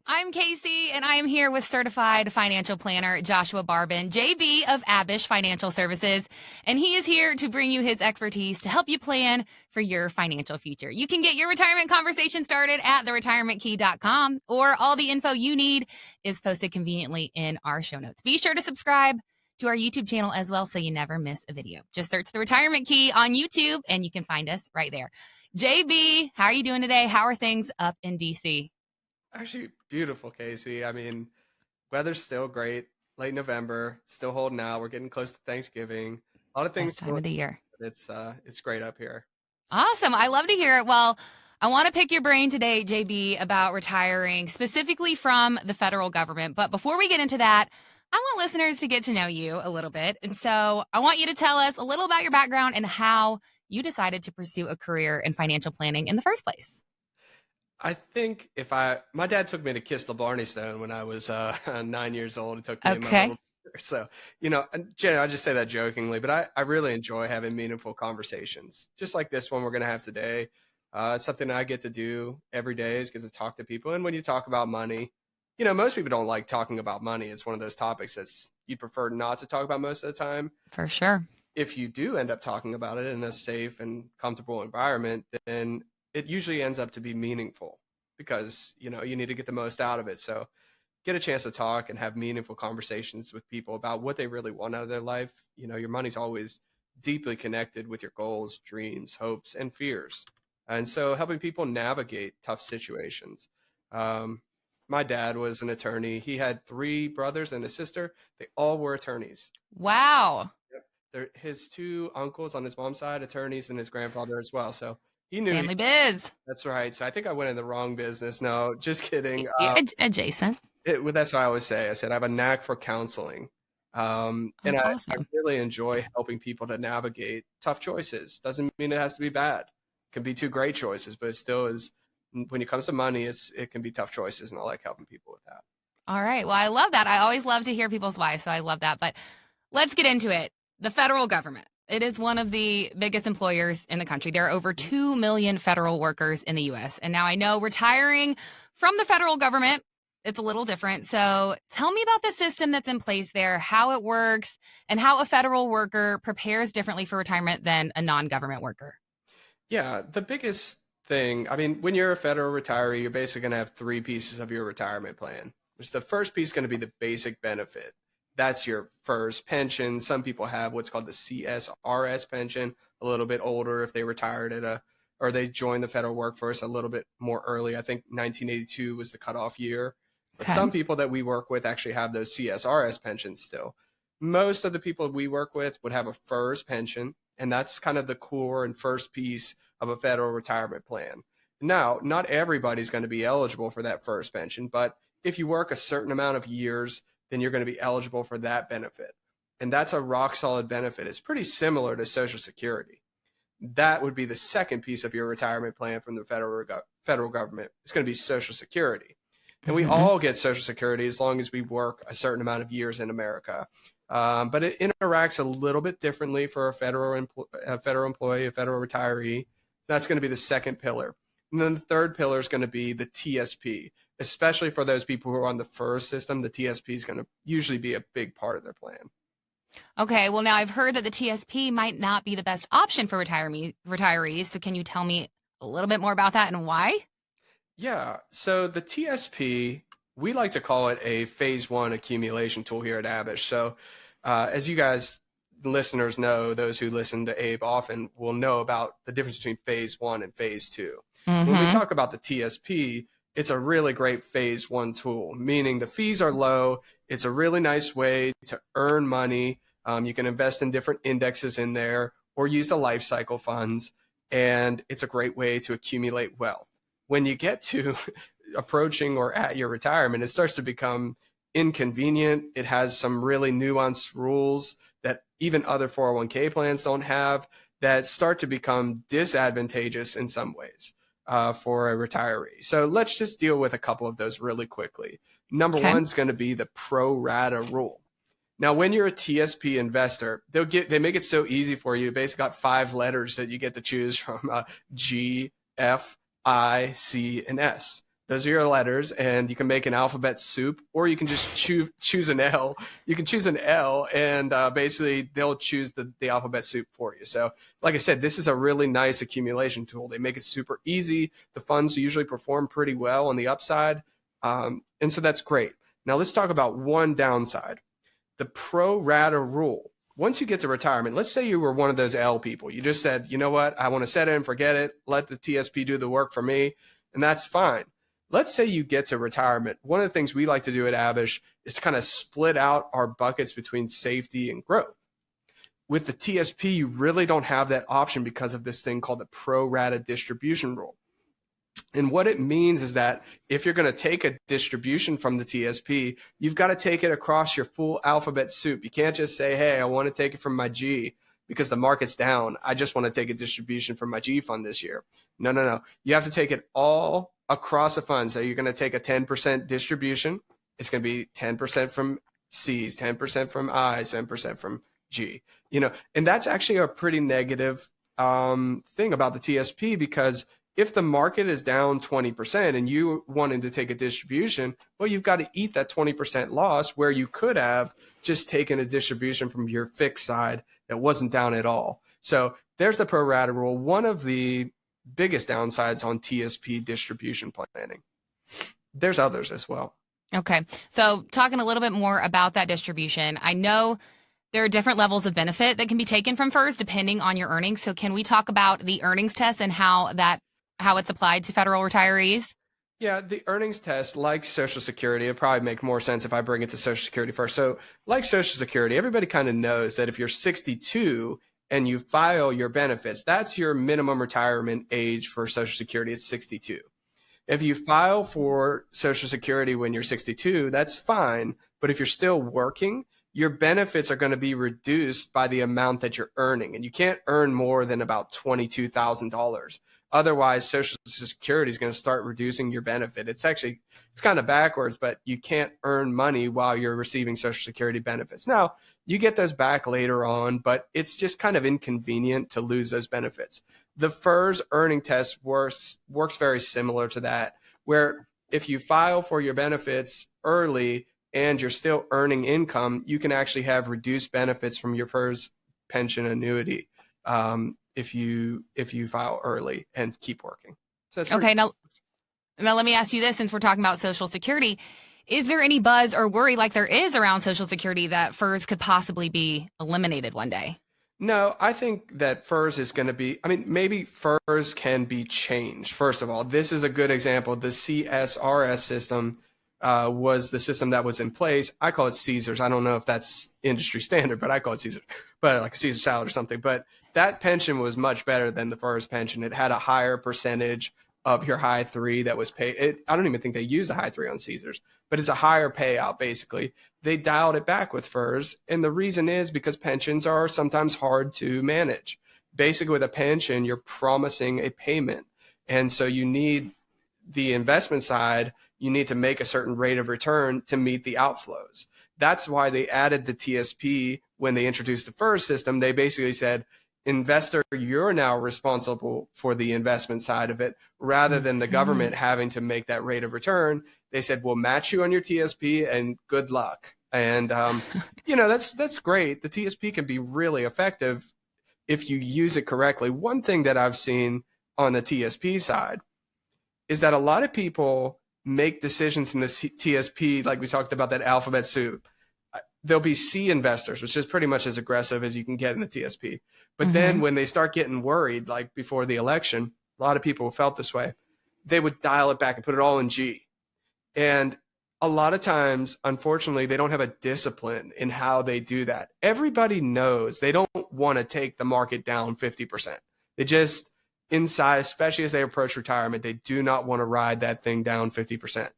I'm Casey, and I am here with certified financial planner Joshua Barbin, JB of Abish Financial Services, and he is here to bring you his expertise to help you plan for your financial future. You can get your retirement conversation started at theretirementkey.com, or all the info you need is posted conveniently in our show notes. Be sure to subscribe to our YouTube channel as well so you never miss a video. Just search The Retirement Key on YouTube, and you can find us right there. JB, how are you doing today? How are things up in DC? Actually, beautiful, Casey. I mean, weather's still great. Late November, still holding out. We're getting close to Thanksgiving. A lot of things Best time still. of the year. It's great up here. Awesome. I love to hear it. Well, I want to pick your brain today, JB, about retiring specifically from the federal government. But before we get into that, I want listeners to get to know you a little bit. And so I want you to tell us a little about your background and how you decided to pursue a career in financial planning in the first place. I think my dad took me to kiss the Barney Stone when I was 9 years old. He took me and my Okay. little sister. So, and I just say that jokingly, but I really enjoy having meaningful conversations, just like this one we're going to have today. It's something I get to do every day is get to talk to people. And when you talk about money, most people don't like talking about money. It's one of those topics that's you prefer not to talk about most of the time. For sure. If you do end up talking about it in a safe and comfortable environment, then it usually ends up to be meaningful because, you need to get the most out of it. So get a chance to talk and have meaningful conversations with people about what they really want out of their life. Your money's always deeply connected with your goals, dreams, hopes, and fears. And so helping people navigate tough situations. My dad was an attorney. He had 3 brothers and a sister. They all were attorneys. Wow. His 2 uncles on his mom's side, attorneys, and his grandfather as well. So he knew Family biz. that's right. So I think I went in the wrong business. No, just kidding. You're adjacent. That's what I always say. I said I have a knack for counseling, and That's I awesome. really enjoy helping people to navigate tough choices. Doesn't mean it has to be bad. It can be 2 great choices, but it still is. When it comes to money, it can be tough choices, and I like helping people with that. All right. Well, I love that. I always love to hear people's why, so I love that. But let's get into it. The federal government. It is one of the biggest employers in the country. There are over 2 million federal workers in the U.S. And now I know retiring from the federal government, it's a little different. So tell me about the system that's in place there, how it works, and how a federal worker prepares differently for retirement than a non-government worker. Yeah, the biggest thing, I mean, when you're a federal retiree, you're basically going to have 3 pieces of your retirement plan, which the first piece is going to be the basic benefit. That's your first pension. Some people have what's called the CSRS pension, a little bit older if they retired or they joined the federal workforce a little bit more early. I think 1982 was the cutoff year. But Okay. some people that we work with actually have those CSRS pensions still. Most of the people we work with would have a FERS pension, and that's kind of the core and first piece of a federal retirement plan. Now, not everybody's going to be eligible for that FERS pension, but if you work a certain amount of years, then you're going to be eligible for that benefit. And that's a rock solid benefit. It's pretty similar to Social Security. That would be the second piece of your retirement plan from the federal government. It's going to be Social Security. And we Mhm. all get Social Security as long as we work a certain amount of years in America. But it interacts a little bit differently for a federal employee, a federal retiree. That's going to be the second pillar. And then the third pillar is going to be the TSP, especially for those people who are on the FERS system. The TSP is going to usually be a big part of their plan. Okay, well, now I've heard that the TSP might not be the best option for retirees. So can you tell me a little bit more about that and why? Yeah. So the TSP, we like to call it a phase 1 accumulation tool here at Abish. So as you guys, listeners know, those who listen to Abe often will know about the difference between phase 1 and phase 2. When we Mm-hmm. talk about the TSP, it's a really great phase 1 tool, meaning the fees are low. It's a really nice way to earn money. You can invest in different indexes in there or use the life cycle funds. And it's a great way to accumulate wealth. When you get to approaching or at your retirement, it starts to become inconvenient. It has some really nuanced rules that even other 401k plans don't have that start to become disadvantageous in some ways for a retiree. So let's just deal with a couple of those really quickly. Number Okay. one is going to be the pro rata rule. Now, when you're a TSP investor, they make it so easy for you. You basically got 5 letters that you get to choose from: G, F, I, C, and S. Those are your letters, and you can make an alphabet soup, or you can just choose an L. You can choose an L, and basically they'll choose the alphabet soup for you. So, like I said, this is a really nice accumulation tool. They make it super easy. The funds usually perform pretty well on the upside, and so that's great. Now let's talk about one downside: the pro rata rule. Once you get to retirement, let's say you were one of those L people. You just said, you know what, I want to set it and forget it, let the TSP do the work for me, and that's fine. Let's say you get to retirement. One of the things we like to do at Abish is to kind of split out our buckets between safety and growth. With the TSP, you really don't have that option because of this thing called the pro rata distribution rule. And what it means is that if you're going to take a distribution from the TSP, you've got to take it across your full alphabet soup. You can't just say, hey, I want to take it from my G because the market's down. I just want to take a distribution from my G fund this year. No. You have to take it all across a fund. So you're going to take a 10% distribution. It's going to be 10% from C's, 10% from I's, 10% from G. And that's actually a pretty negative thing about the TSP, because if the market is down 20% and you wanted to take a distribution, well, you've got to eat that 20% loss, where you could have just taken a distribution from your fixed side that wasn't down at all. So there's the pro rata rule, one of the biggest downsides on TSP distribution planning. There's others as well. Okay. So talking a little bit more about that distribution, I know there are different levels of benefit that can be taken from FERS depending on your earnings. So can we talk about the earnings test and how it's applied to federal retirees? Yeah, the earnings test, like Social Security, it'd probably make more sense if I bring it to Social Security first. So like Social Security, everybody kind of knows that if you're 62 and you file your benefits, that's your minimum retirement age for Social Security is 62. If you file for Social Security when you're 62, that's fine. But if you're still working, your benefits are going to be reduced by the amount that you're earning. And you can't earn more than about $22,000. Otherwise, Social Security is going to start reducing your benefit. It's kind of backwards, but you can't earn money while you're receiving Social Security benefits. Now, you get those back later on, but it's just kind of inconvenient to lose those benefits. The FERS earning test works very similar to that, where if you file for your benefits early and you're still earning income, you can actually have reduced benefits from your FERS pension annuity if you file early and keep working. So that's okay. Now let me ask you this, since we're talking about Social Security. Is there any buzz or worry like there is around Social Security that FERS could possibly be eliminated one day? No, I think that FERS is going to be, maybe FERS can be changed. First of all, this is a good example. The CSRS system was the system that was in place. I call it Caesars. I don't know if that's industry standard, but I call it Caesars, but like a Caesar salad or something. But that pension was much better than the FERS pension. It had a higher percentage of your high three that was paid. I don't even think they used the high three on Caesars, but it's a higher payout, basically. They dialed it back with FERS. And the reason is because pensions are sometimes hard to manage. Basically, with a pension, you're promising a payment. And so you need the investment side, you need to make a certain rate of return to meet the outflows. That's why they added the TSP when they introduced the FERS system. They basically said, investor, you're now responsible for the investment side of it, rather than the government having to make that rate of return. They said, we'll match you on your TSP and good luck. And, that's great. The TSP can be really effective if you use it correctly. One thing that I've seen on the TSP side is that a lot of people make decisions in the TSP, like we talked about that alphabet soup. There'll be C investors, which is pretty much as aggressive as you can get in the TSP. But then when they start getting worried, like before the election, a lot of people felt this way, they would dial it back and put it all in G. And a lot of times, unfortunately, they don't have a discipline in how they do that. Everybody knows they don't want to take the market down 50%. They just, inside, especially as they approach retirement, they do not want to ride that thing down 50%.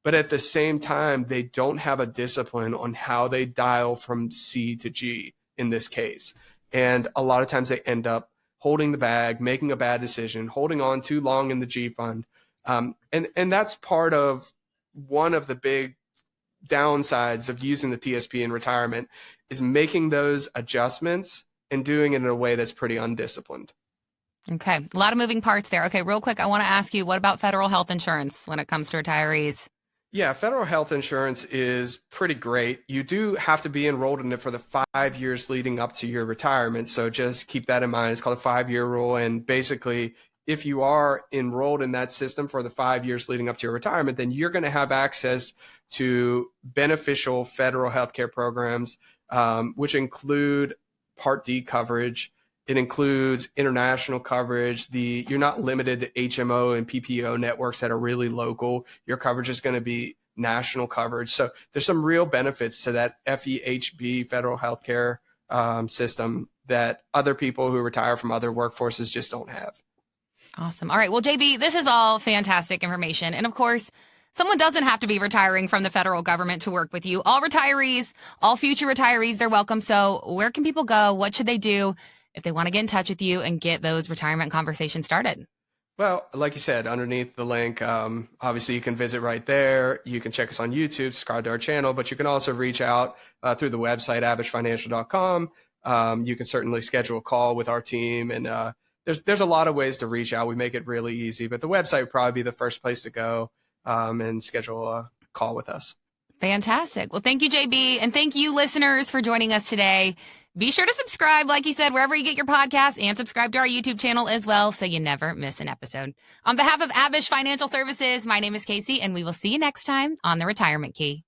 But at the same time, they don't have a discipline on how they dial from C to G in this case. And a lot of times they end up holding the bag, making a bad decision, holding on too long in the G fund. And that's part of one of the big downsides of using the TSP in retirement, is making those adjustments and doing it in a way that's pretty undisciplined. Okay. A lot of moving parts there. Okay. Real quick, I want to ask you, what about federal health insurance when it comes to retirees? Yeah, federal health insurance is pretty great. You do have to be enrolled in it for the 5 years leading up to your retirement. So just keep that in mind. It's called a 5-year rule. And basically, if you are enrolled in that system for the 5 years leading up to your retirement, then you're going to have access to beneficial federal healthcare programs, which include Part D coverage. It includes international coverage. You're not limited to HMO and PPO networks that are really local. Your coverage is going to be national coverage. So there's some real benefits to that FEHB federal healthcare system that other people who retire from other workforces just don't have. Awesome. All right. Well, JB, this is all fantastic information. And of course, someone doesn't have to be retiring from the federal government to work with you. All retirees, all future retirees, they're welcome. So where can people go? What should they do if they want to get in touch with you and get those retirement conversations started? Well, like you said, underneath the link, obviously you can visit right there. You can check us on YouTube, subscribe to our channel, but you can also reach out through the website, abishfinancial.com. You can certainly schedule a call with our team, and there's a lot of ways to reach out. We make it really easy, but the website would probably be the first place to go and schedule a call with us. Fantastic. Well, thank you, JB. And thank you, listeners, for joining us today. Be sure to subscribe, like you said, wherever you get your podcasts, and subscribe to our YouTube channel as well so you never miss an episode. On behalf of Abish Financial Services, my name is Casey, and we will see you next time on The Retirement Key.